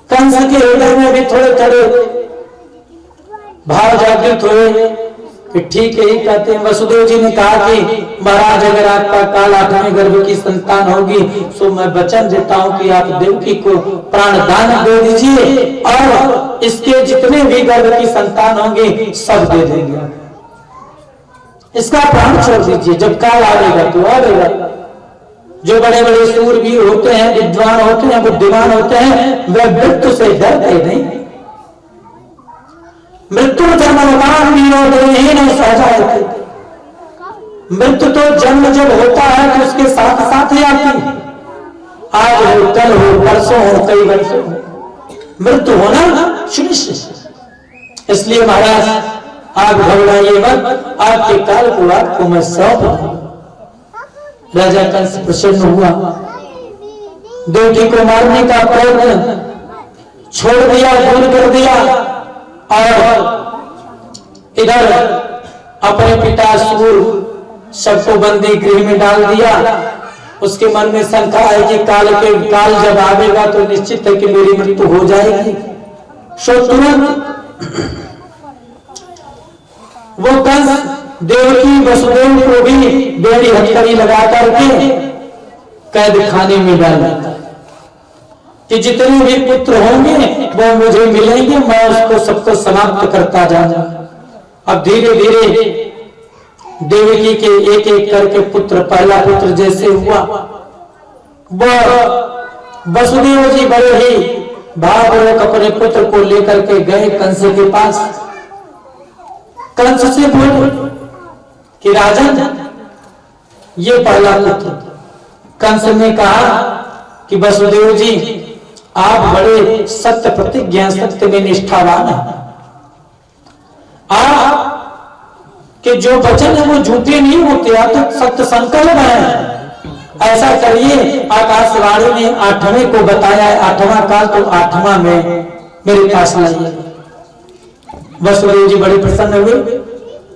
कंस के हृदय में भी थोड़े थोड़े भाव जागृत हुए कि ठीक है ही कहते हैं। वसुदेव जी ने कहा कि महाराज अगर आपका काल 8वें गर्भ की संतान होगी तो मैं वचन देता हूं कि आप देवकी को प्राण दान दे दीजिए और इसके जितने भी गर्भ की संतान होंगे सब दे देंगे, इसका प्राण छोड़ दीजिए। जब काल आएगा तो आएगा। जो बड़े बड़े सूरवीर होते हैं, विद्वान होते हैं, बुद्धिमान होते हैं, वे मृत्यु से डरते नहीं। मृत्यु जन्मवान वीरों देहीन सहजायते। मृत्यु तो जन्म जब होता है तो उसके साथ साथ ही आती है। आज हो, कल हो, परसों हो, कई वर्षों हो, मृत्यु होना सुनिश्चित। इसलिए महाराज आप घबराइए मत, आपके काल को आपको मैं सौंप दूं। राजा कंस प्रसन्न हुआ, देवकी को मारने का प्रयत्न छोड़ दिया, दूर कर दिया और इधर अपने पिता सूर सबको बंदी गृह में डाल दिया। उसके मन में शंका है कि काल जब आवेगा तो निश्चित है कि मेरी मृत्यु हो जाएगी। सो तुरंत वो कंस देवकी वसुदेव को भी बेड़ी हथकड़ी लगा करके कैद खाने में डाल देता है कि जितने भी पुत्र होंगे वो मुझे मिलेंगे, मैं उसको सबको समाप्त करता जाऊंगा। अब धीरे धीरे देवकी के एक एक करके पुत्र, पहला पुत्र जैसे हुआ वो वसुदेव जी बड़े ही भावपूर्वक अपने पुत्र को लेकर के गए कंस के पास। कंस से बोले कि राजन ये पहला पुत्र। कंस ने कहा कि वसुदेव जी आप बड़े सत्य प्रतिज्ञा, सत्य में निष्ठावान हैं। आप के जो वचन है वो झूठे नहीं होते, आप तो सत्य संकल्प है। ऐसा करिए, आकाशवाणी ने 8वें को बताया है, 8वां काल तो 8वां में मेरे पास लाइए। वसुदेव जी बड़े प्रसन्न हुए,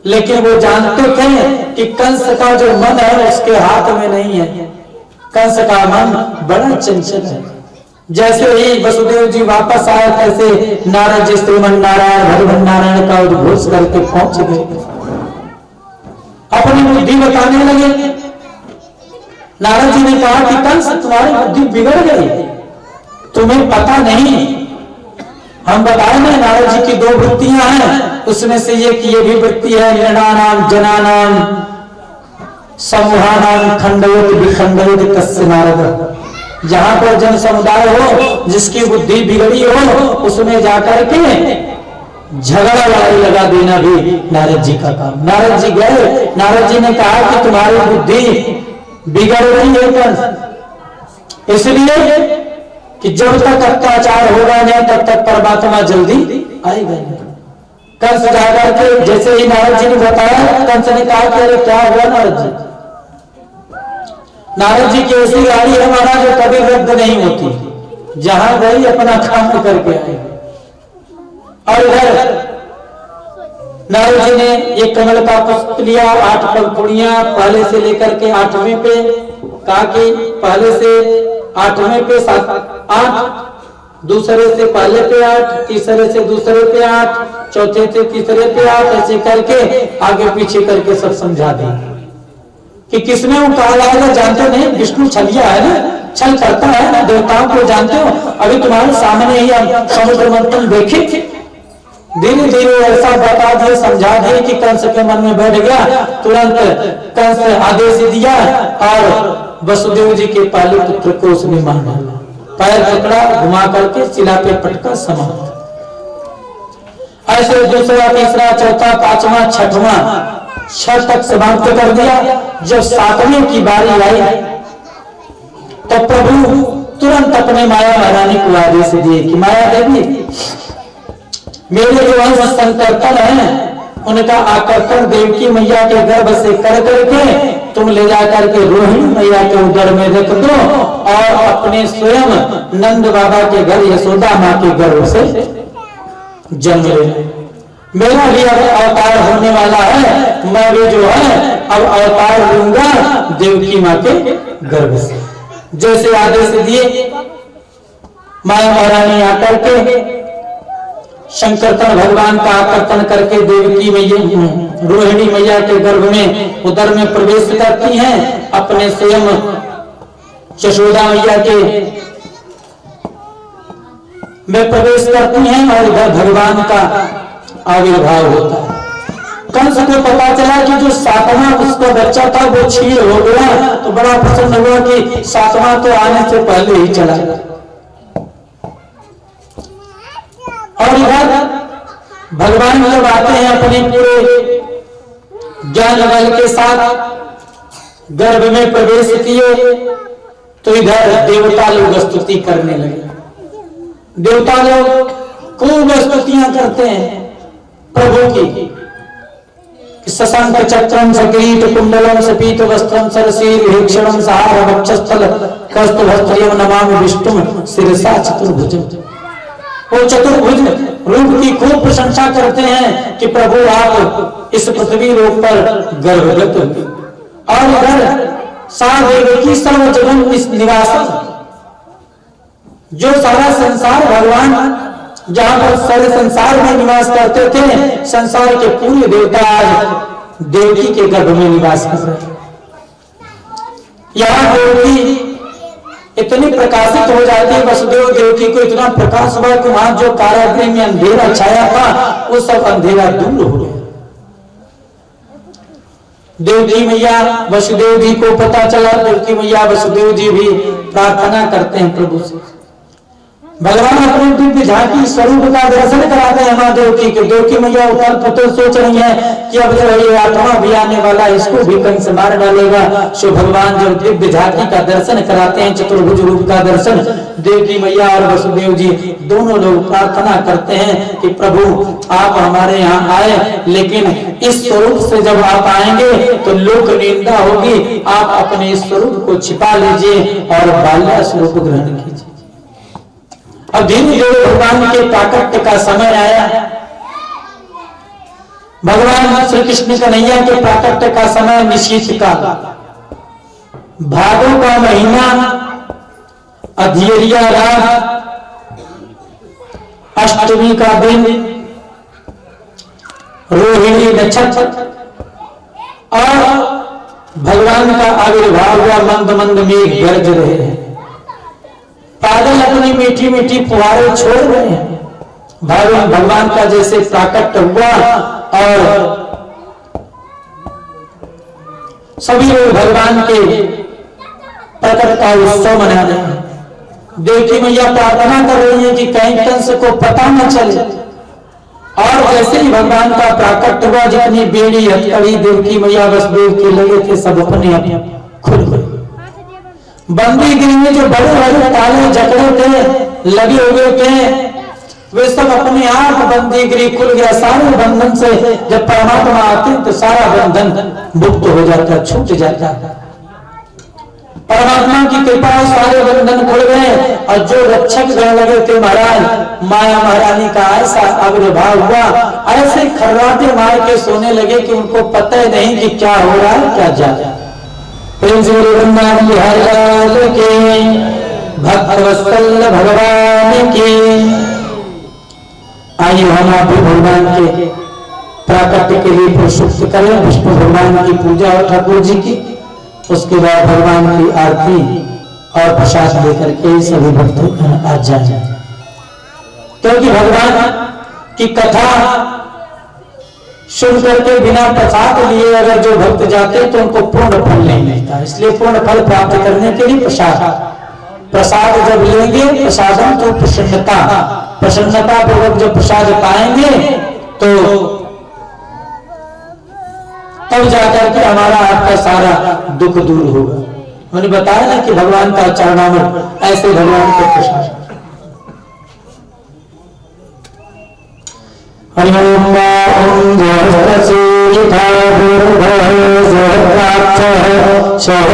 लेकिन वो जानते थे कि कंस का जो मन है उसके हाथ में नहीं है। कंस का मन बड़ा चंचल है। जैसे ही वसुदेव जी वापस आए तैसे नारद जी श्रीमन नारायण भगवान नारायण का उद्घोष करके पहुंच गए, अपनी बुद्धि बताने लगे। नारद जी ने कहा कि कंस तुम्हारी बुद्धि बिगड़ गई, तुम्हें पता नहीं। हम बताए ना नारद जी की 2 वृत्तियां हैं, उसमें से एक ये भी वृत्ति है नृणानाम जनानाम समूहानाम खंडवत विखंडवत तस्य नारद। जहां पर जन समुदाय हो, जिसकी बुद्धि बिगड़ी हो, उसमें जाकर के झगड़ा लड़ाई लगा देना भी नारद जी का काम। नारद जी गए, नारद जी ने कहा कि तुम्हारी बुद्धि बिगड़ रही है कंस, इसलिए कि जब तक अत्याचार होगा नहीं तब तक परमात्मा जल्दी आएगा नहीं। कंस जाकर के जैसे ही नारद जी ने बताया, कंस ने कहा कि अरे क्या हुआ नारद जी? नारद जी की ऐसी गाड़ी है महाराज जो कभी रद्द नहीं होती, जहां गई अपना काम करके आए। और इधर नारद जी ने एक कमल का पुष्प लिया, 8 पंखुड़ियां पहले से लेकर के 8वें पे, कहा कि पहले से 8वें पे 8, दूसरे से पहले पे 8, तीसरे से दूसरे पे 8, चौथे से तीसरे पे 8, ऐसे करके आगे पीछे करके सब समझा दें कि किसमें वो काल आएगा जानते नहीं। विष्णु छलिया है ना, छल करता है ना, देवताओं को जानते हो। अभी तुम्हारे सामने ही हम समुद्र मंथन देखे, धीरे धीरे ऐसा बता दिए, समझा दिए कि कंस के मन में बैठ गया। तुरंत कंस आदेश दिया और वसुदेव जी के पहले पुत्र को उसने मार डाला, पैर पकड़ा, घुमा करके शिला पे पटका, समाप्त। ऐसे दूसरा, तीसरा, चौथा, 5वां, 6वां 6 तक समाप्त कर दिया। जब 7वें की बारी आई तो प्रभु तुरंत अपने माया महारानी को आदेश दिए कि माया देवी, मेरे जो अंश संकर्तन है उनका आकर्षण देवकी मैया के गर्भ से कर करके तुम ले जाकर के रोहिणी मैया के उदर में रख दो और अपने स्वयं नंद बाबा के घर यशोदा माँ के गर्भ से जन्म ले। मेरा भी अब अवतार होने वाला है, मैं भी जो है अब अवतार लूंगा देवकी माँ के गर्भ से। जैसे आदेश दिए माया महारानी आकर के शंकरतन भगवान का आकर्षण करके देवकी मैया रोहिणी मैया के गर्भ में उदर में प्रवेश करती हैं, अपने स्वयं यशोदा मैया के में प्रवेश करती हैं और इधर भगवान का आविर्भाव होता है। कंस को पता चला कि जो सातवां उसका बच्चा था वो क्षीण हो गया, तो बड़ा प्रसन्न हुआ कि सातवां तो आने से पहले ही चला गया। और इधर भगवान जब आते हैं अपने पूरे ज्ञान बल के साथ गर्भ में प्रवेश किए, तो इधर देवता लोग स्तुति करने लगे। देवता लोग खूब स्तुतियां करते हैं प्रभु की। सशंक चक्रम सकिरीट कुंडलम सपीत वस्त्रम सरसीर हेक्षणम सहार वक्षस्थल कस्तभस्त्रियम नमामि विष्णुम शिरसा चतुर्भुजम। वो चतुर्भुज रूप की खूब प्रशंसा करते हैं कि प्रभु आप इस पृथ्वी लोक पर गर्भगत हुए। और इधर सादेवकी सर्व जगन निवासम, जो सारा संसार भगवान जहां पर सारे संसार में निवास करते थे, संसार के पूरे देवता आज देवकी के गर्भ में निवास कर रहे हैं। यहाँ देवकी इतनी प्रकाशित हो जाती है, वसुदेव देवकी को इतना प्रकाश हुआ कि वहां जो कारागृह में अंधेरा छाया था वो सब अंधेरा दूर हो गया। देवकी मैया वसुदेव जी को पता चला, देवकी मैया वसुदेव जी भी प्रार्थना करते हैं प्रभु से। भगवान अपने दिव्य झांकी स्वरूप का दर्शन कराते हैं मां देवकी के। देवकी मैया उतर पुतर सोच रही है कि अब जो ये आत्मा भी आने वाला, इसको भी कंस मार डालेगा। सो भगवान जब दिव्य झांकी का दर्शन कराते हैं, चतुर्भुज रूप का दर्शन, देवकी मैया और वसुदेव जी दोनों लोग प्रार्थना करते हैं कि प्रभु आप हमारे यहाँ आए, लेकिन इस स्वरूप से जब आप आएंगे तो लोक निंदा होगी। आप अपने इस स्वरूप को छिपा लीजिए और बाल्या स्वरूप ग्रहण कीजिए। अब धीरे धीरे भगवान के प्राकट्य का समय आया। भगवान श्री कृष्ण कन्हैया के प्राकट्य का समय निशीत का भादों का महीना, अधियरिया रात, अष्टमी का दिन, रोहिणी नक्षत्र और भगवान का आविर्भाव हुआ। मंद मंद मेघ गरज रहे हैं, बादल अपनी मीठी मीठी फुहारें छोड़ रहे हैं। भगवान का जैसे प्राकट्य हुआ और सभी लोग भगवान के प्रकट का उत्सव मना रहे हैं। देवकी मैया प्रार्थना कर रही है कि कहीं कंस को पता न चले। और जैसे ही भगवान का प्राकट्य हुआ, जितनी बेड़ी हथकड़ी देवकी मैया वसुदेव के लगे थे सब अपने अपने खुल गए। बंदी गृह में जो बड़े बड़े ताले जकड़े थे, लगे हुए थे, वे सब अपने आप बंदी गृह खुल गया। सारे बंधन से जब परमात्मा आते तो सारा बंधन मुक्त हो जाता, छूट जाता। परमात्मा की कृपा सारे बंधन खुल गए। और जो रक्षक गण लगे थे महाराज, माया महारानी का ऐसा आविर्भाव हुआ, ऐसे खर्राटे मार के सोने लगे कि उनको पता ही नहीं कि क्या हो रहा है क्या जा रहा है। के भक्तवत्सल भगवान के। आइए हम आप भी भगवान के प्राकट्य के लिए प्रस्तुत करें। विष्णु भगवान की पूजा और ठाकुर जी की, उसके बाद भगवान की आरती और प्रसाद लेकर के सभी भक्त आ जाए। क्योंकि भगवान की कथा सुन करके बिना प्रसाद लिए अगर जो भक्त जाते तो उनको पूर्ण फल नहीं मिलता। इसलिए पूर्ण फल प्राप्त करने के लिए प्रसाद जब लेंगे, प्रसादम तो प्रसन्नता पूर्वक जब प्रसाद पाएंगे तो तब जाकर के हमारा आपका सारा दुख दूर होगा। मैंने बताया ना कि भगवान का चरणामृत, ऐसे भगवान को प्रसाद। जय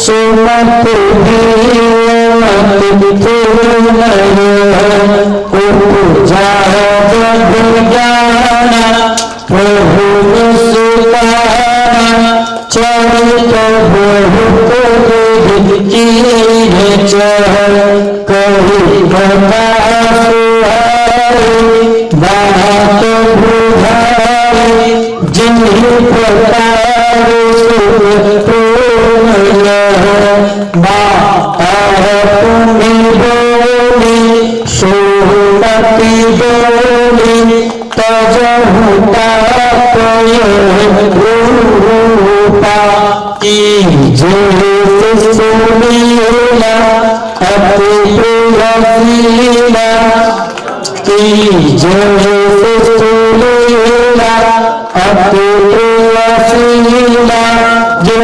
सुमत जाओ ज्ञान प्रभु सुताना चरित बहुत की कही बता बात बुझाई जिन्हीं प्रकार तुम्हें बोली सोमती बोली तजहुता रूपा की सुनीला अति प्रियशीला की सुनीला अति प्रियशीला जो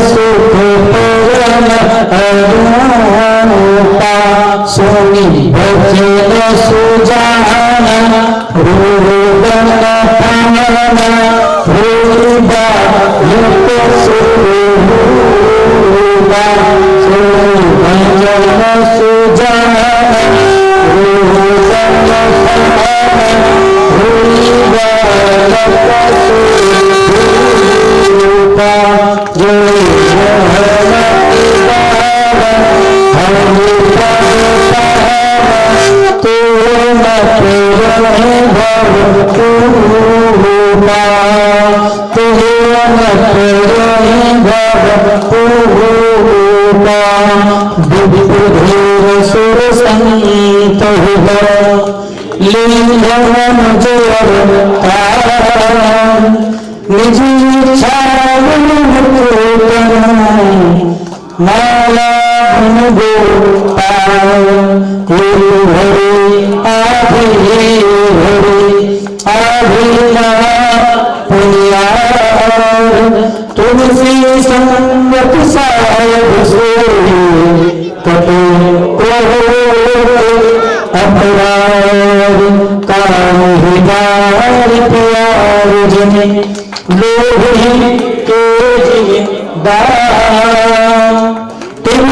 सुख परम अरूपा सोनी भजन सुजान रूपन पावन रूपा युक्त सुरूपा सोनी भजन सुजान रूपन पावन रूपा युक्त सुरूपा जो सुर संत निज माला तुलसी संगत साहेब से कटो अपराध काम हिदार प्यार जने लोभी के दान तुम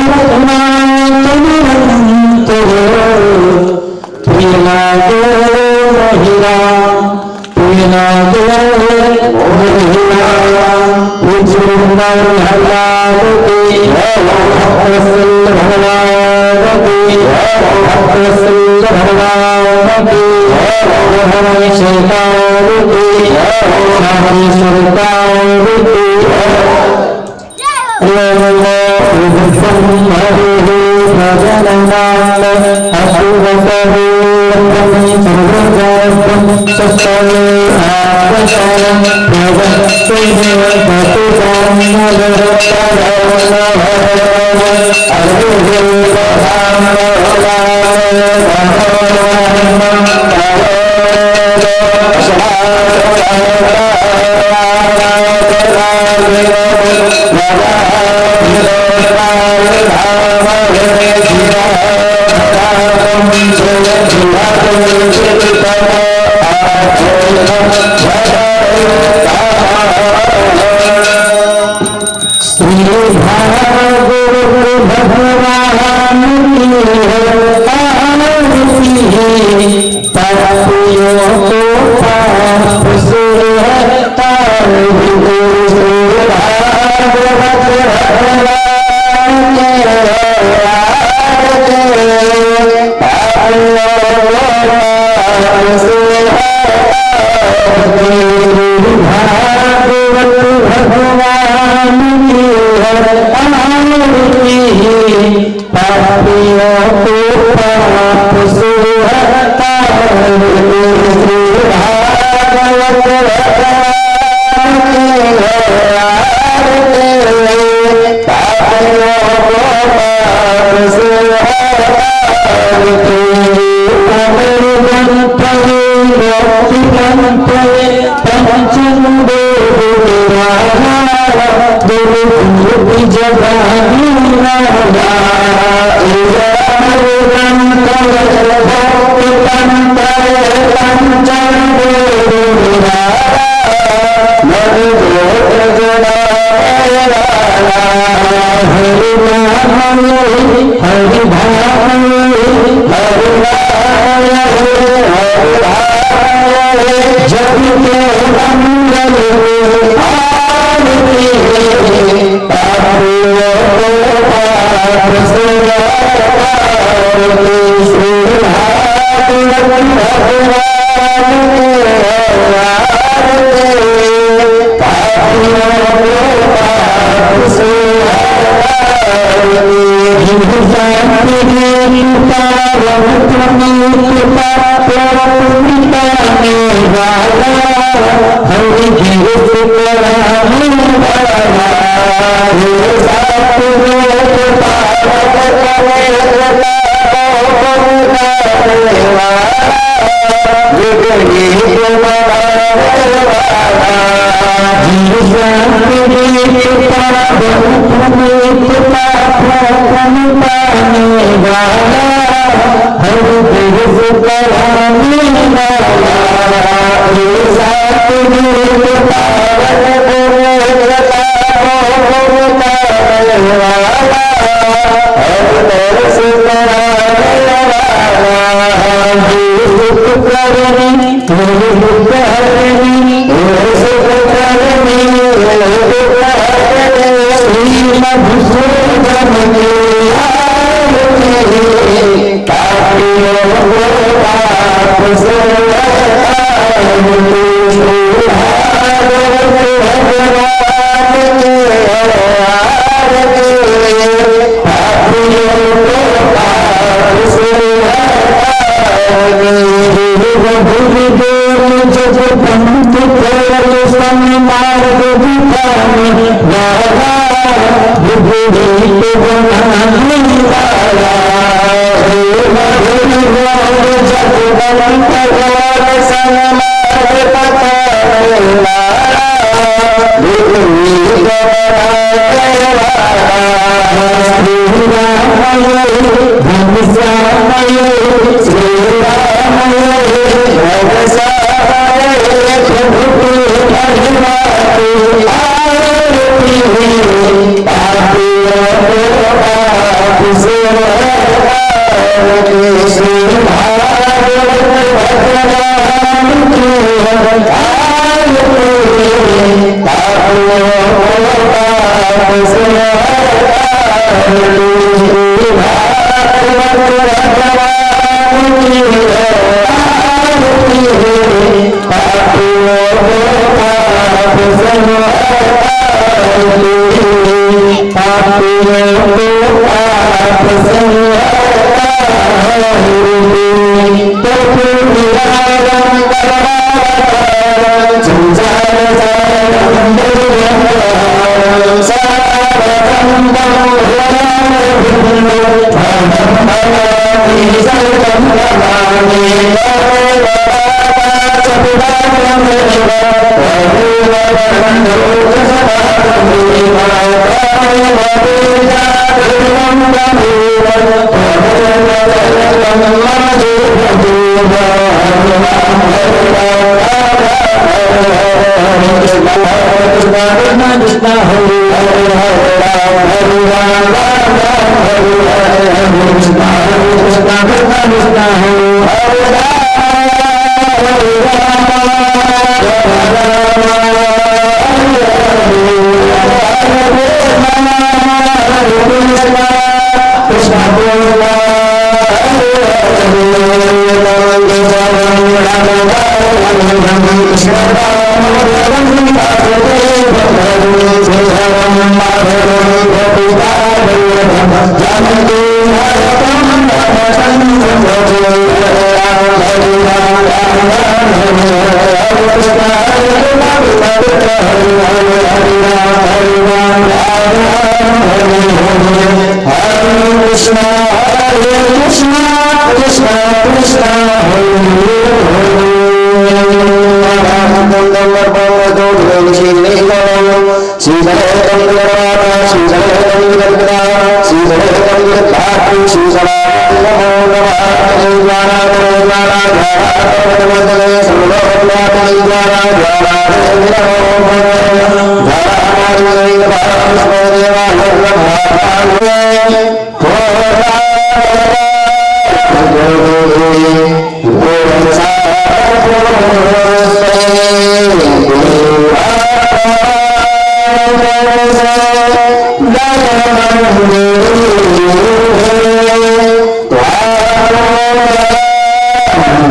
प्रिया दो महिला प्रिया दो महिला हरि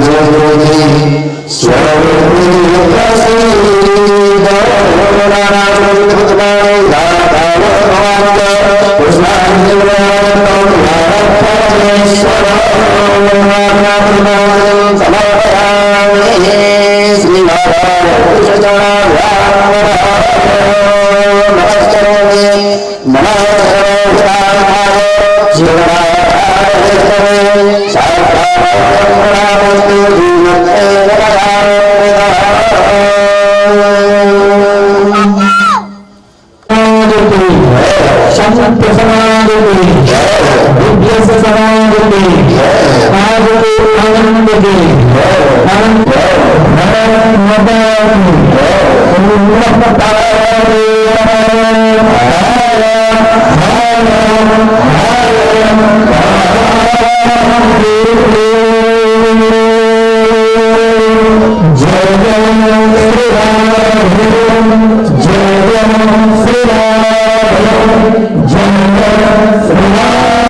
जो जय श्री राम।